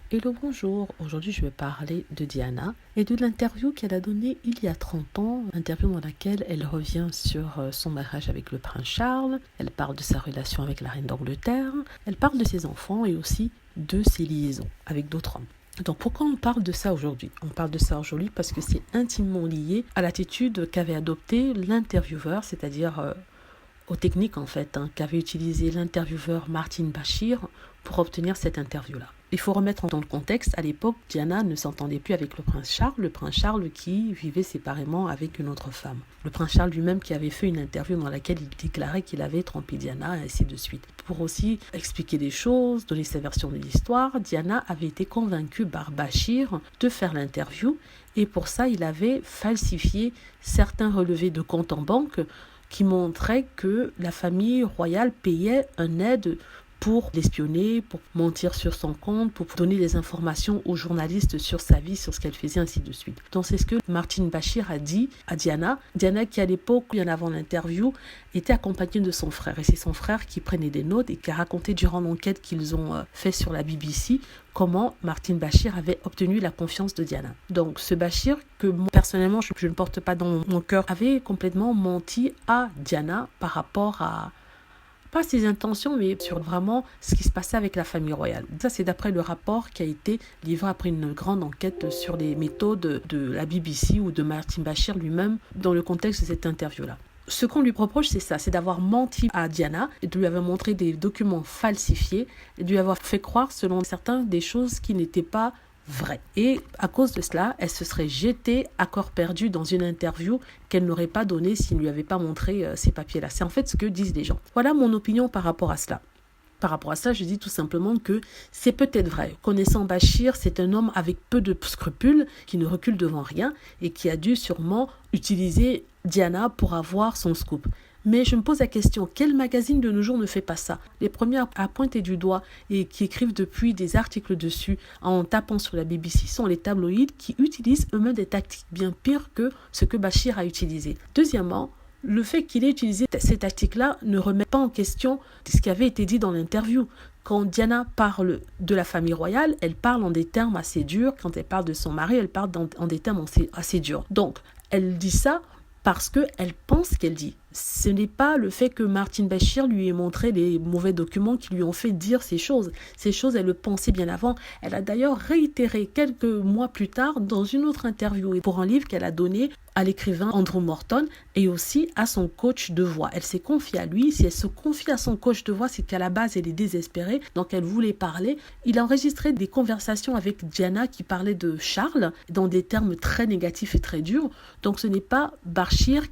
Hello, bonjour. Aujourd'hui, je vais parler de Diana et de l'interview qu'elle a donnée il y a 30 ans, interview dans laquelle elle revient sur son mariage avec le prince Charles, elle parle de sa relation avec la reine d'Angleterre, elle parle de ses enfants et aussi de ses liaisons avec d'autres hommes. Donc pourquoi on parle de ça aujourd'hui? On parle de ça aujourd'hui parce que c'est intimement lié à l'attitude qu'avait adoptée l'intervieweur, c'est-à-dire aux techniques qu'avait utilisé l'intervieweur Martin Bashir pour obtenir cette interview-là. Il faut remettre dans le contexte, à l'époque, Diana ne s'entendait plus avec le prince Charles qui vivait séparément avec une autre femme. Le prince Charles lui-même qui avait fait une interview dans laquelle il déclarait qu'il avait trompé Diana, et ainsi de suite. Pour aussi expliquer les choses, donner sa version de l'histoire, Diana avait été convaincue par Bashir de faire l'interview, et pour ça, il avait falsifié certains relevés de compte en banque qui montraient que la famille royale payait un aide pour l'espionner, pour mentir sur son compte, pour donner des informations aux journalistes sur sa vie, sur ce qu'elle faisait, ainsi de suite. Donc c'est ce que Martin Bashir a dit à Diana. Diana qui à l'époque, bien avant l'interview, était accompagnée de son frère. Et c'est son frère qui prenait des notes et qui a raconté durant l'enquête qu'ils ont fait sur la BBC comment Martin Bashir avait obtenu la confiance de Diana. Donc ce Bashir, que moi, personnellement je ne porte pas dans mon cœur, avait complètement menti à Diana par rapport à pas ses intentions, mais sur vraiment ce qui se passait avec la famille royale. Ça, c'est d'après le rapport qui a été livré après une grande enquête sur les méthodes de la BBC ou de Martin Bashir lui-même dans le contexte de cette interview-là. Ce qu'on lui reproche, c'est ça, c'est d'avoir menti à Diana et de lui avoir montré des documents falsifiés et de lui avoir fait croire, selon certains, des choses qui n'étaient pas vrai. Et à cause de cela, elle se serait jetée à corps perdu dans une interview qu'elle n'aurait pas donnée s'il ne lui avait pas montré ces papiers-là. C'est en fait ce que disent les gens. Voilà mon opinion par rapport à cela. Par rapport à ça, je dis tout simplement que c'est peut-être vrai. Connaissant Bashir, c'est un homme avec peu de scrupules, qui ne recule devant rien et qui a dû sûrement utiliser Diana pour avoir son scoop. Mais je me pose la question, quel magazine de nos jours ne fait pas ça? Les premiers à pointer du doigt et qui écrivent depuis des articles dessus en tapant sur la BBC sont les tabloïds qui utilisent eux-mêmes des tactiques bien pires que ce que Bashir a utilisé. Deuxièmement, le fait qu'il ait utilisé ces tactiques-là ne remet pas en question ce qui avait été dit dans l'interview. Quand Diana parle de la famille royale, elle parle en des termes assez durs. Quand elle parle de son mari, elle parle en des termes assez durs. Donc, elle dit ça parce qu'elle pense ce qu'elle dit. Ce n'est pas le fait que Martin Bashir lui ait montré les mauvais documents qui lui ont fait dire ces choses. Ces choses, elle le pensait bien avant. Elle a d'ailleurs réitéré quelques mois plus tard dans une autre interview et pour un livre qu'elle a donné à l'écrivain Andrew Morton et aussi à son coach de voix. Elle s'est confiée à lui. Si elle se confie à son coach de voix, c'est qu'à la base, elle est désespérée. Donc, elle voulait parler. Il a enregistré des conversations avec Diana qui parlait de Charles dans des termes très négatifs et très durs. Donc, ce n'est pas Bashir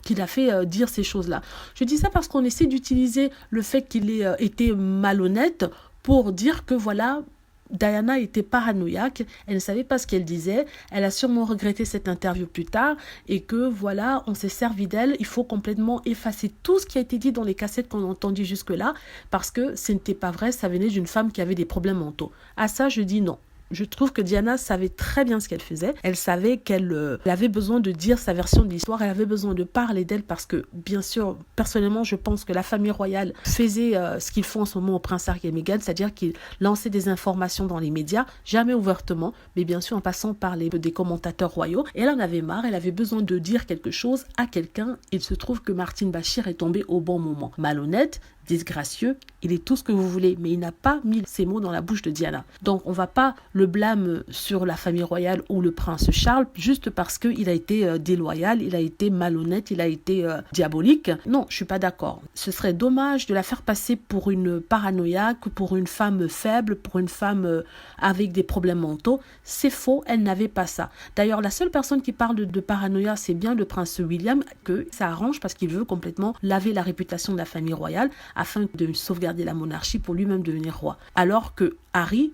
qu'il a fait dire ces choses-là. Je dis ça parce qu'on essaie d'utiliser le fait qu'il ait été malhonnête pour dire que voilà, Diana était paranoïaque, elle ne savait pas ce qu'elle disait, elle a sûrement regretté cette interview plus tard et que voilà, on s'est servi d'elle, il faut complètement effacer tout ce qui a été dit dans les cassettes qu'on a entendues jusque-là parce que ce n'était pas vrai, ça venait d'une femme qui avait des problèmes mentaux. À ça, je dis non. Je trouve que Diana savait très bien ce qu'elle faisait. Elle savait qu'elle avait besoin de dire sa version de l'histoire. Elle avait besoin de parler d'elle parce que, bien sûr, personnellement, je pense que la famille royale faisait ce qu'ils font en ce moment au prince Harry et Meghan, c'est-à-dire qu'ils lançaient des informations dans les médias, jamais ouvertement, mais bien sûr en passant par des commentateurs royaux. Et elle en avait marre, elle avait besoin de dire quelque chose à quelqu'un. Il se trouve que Martin Bashir est tombé au bon moment. Malhonnête, disgracieux, il est tout ce que vous voulez, mais il n'a pas mis ces mots dans la bouche de Diana. Donc on ne va pas le blâme sur la famille royale ou le prince Charles juste parce qu'il a été déloyal, il a été malhonnête, il a été diabolique. Non, je ne suis pas d'accord. Ce serait dommage de la faire passer pour une paranoïaque, pour une femme faible, pour une femme avec des problèmes mentaux. C'est faux, elle n'avait pas ça. D'ailleurs, la seule personne qui parle de paranoïa, c'est bien le prince William, que ça arrange parce qu'il veut complètement laver la réputation de la famille royale afin de sauvegarder la monarchie pour lui-même devenir roi. Alors que Harry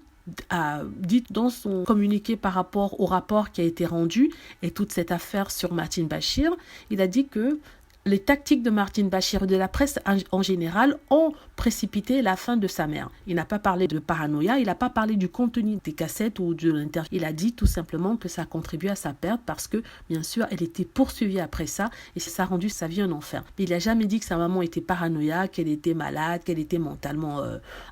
a dit dans son communiqué par rapport au rapport qui a été rendu et toute cette affaire sur Martin Bashir, il a dit que les tactiques de Martin Bashir et de la presse en général ont précipité la fin de sa mère. Il n'a pas parlé de paranoïa, il n'a pas parlé du contenu des cassettes ou de l'interview. Il a dit tout simplement que ça a contribué à sa perte parce que, bien sûr, elle était poursuivie après ça et ça a rendu sa vie un enfer. Mais il n'a jamais dit que sa maman était paranoïaque, qu'elle était malade, qu'elle était mentalement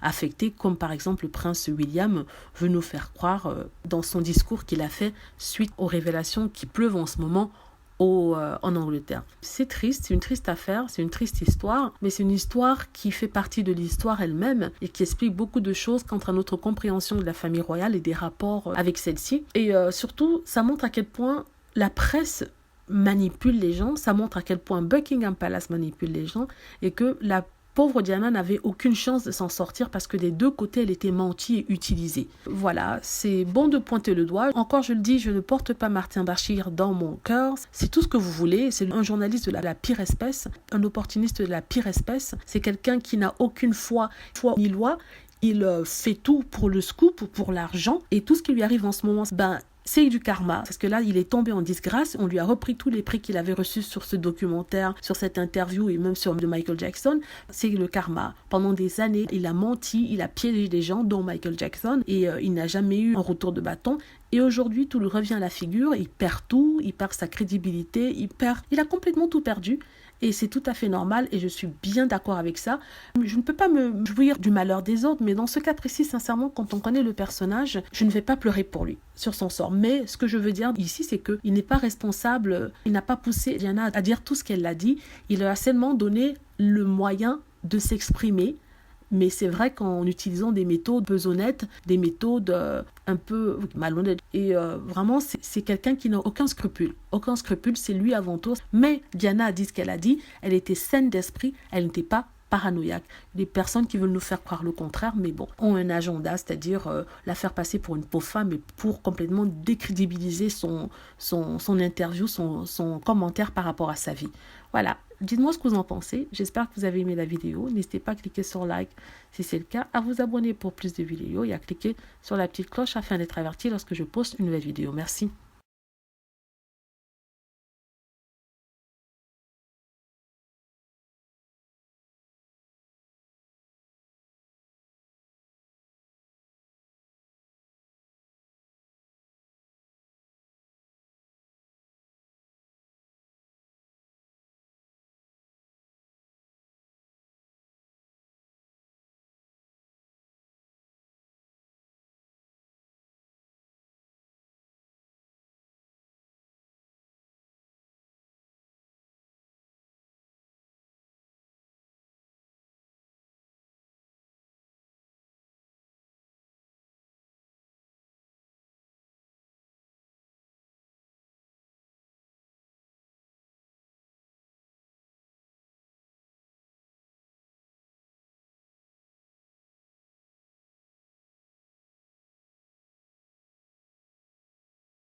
affectée, comme par exemple le prince William veut nous faire croire dans son discours qu'il a fait suite aux révélations qui pleuvent en ce moment en Angleterre. C'est triste, c'est une triste affaire, c'est une triste histoire, mais c'est une histoire qui fait partie de l'histoire elle-même et qui explique beaucoup de choses quant à notre compréhension de la famille royale et des rapports avec celle-ci. Et surtout, ça montre à quel point la presse manipule les gens, ça montre à quel point Buckingham Palace manipule les gens et que la pauvre Diana n'avait aucune chance de s'en sortir parce que des deux côtés, elle était mentie et utilisée. Voilà, c'est bon de pointer le doigt. Encore, je le dis, je ne porte pas Martin Bashir dans mon cœur. C'est tout ce que vous voulez. C'est un journaliste de la pire espèce, un opportuniste de la pire espèce. C'est quelqu'un qui n'a aucune foi ni loi. Il fait tout pour le scoop, pour l'argent. Et tout ce qui lui arrive en ce moment, c'est du karma, parce que là, il est tombé en disgrâce. On lui a repris tous les prix qu'il avait reçus sur ce documentaire, sur cette interview et même sur de Michael Jackson. C'est le karma. Pendant des années, il a menti, il a piégé des gens, dont Michael Jackson, et il n'a jamais eu un retour de bâton. Et aujourd'hui, tout lui revient à la figure. Il perd tout, il perd sa crédibilité, il a complètement tout perdu. Et c'est tout à fait normal et je suis bien d'accord avec ça. Je ne peux pas me jouir du malheur des autres, mais dans ce cas précis, sincèrement, quand on connaît le personnage, je ne vais pas pleurer pour lui, sur son sort. Mais ce que je veux dire ici, c'est qu'il n'est pas responsable, il n'a pas poussé Diana à dire tout ce qu'elle a dit, il a seulement donné le moyen de s'exprimer. Mais c'est vrai qu'en utilisant des méthodes peu honnêtes, des méthodes un peu malhonnêtes. Et vraiment, c'est quelqu'un qui n'a aucun scrupule. Aucun scrupule, c'est lui avant tout. Mais Diana a dit ce qu'elle a dit. Elle était saine d'esprit. Elle n'était pas paranoïaque. Les personnes qui veulent nous faire croire le contraire, mais bon, ont un agenda, c'est-à-dire la faire passer pour une pauvre femme et pour complètement décrédibiliser son interview, son commentaire par rapport à sa vie. Voilà. Dites-moi ce que vous en pensez. J'espère que vous avez aimé la vidéo. N'hésitez pas à cliquer sur like si c'est le cas, à vous abonner pour plus de vidéos et à cliquer sur la petite cloche afin d'être averti lorsque je poste une nouvelle vidéo. Merci.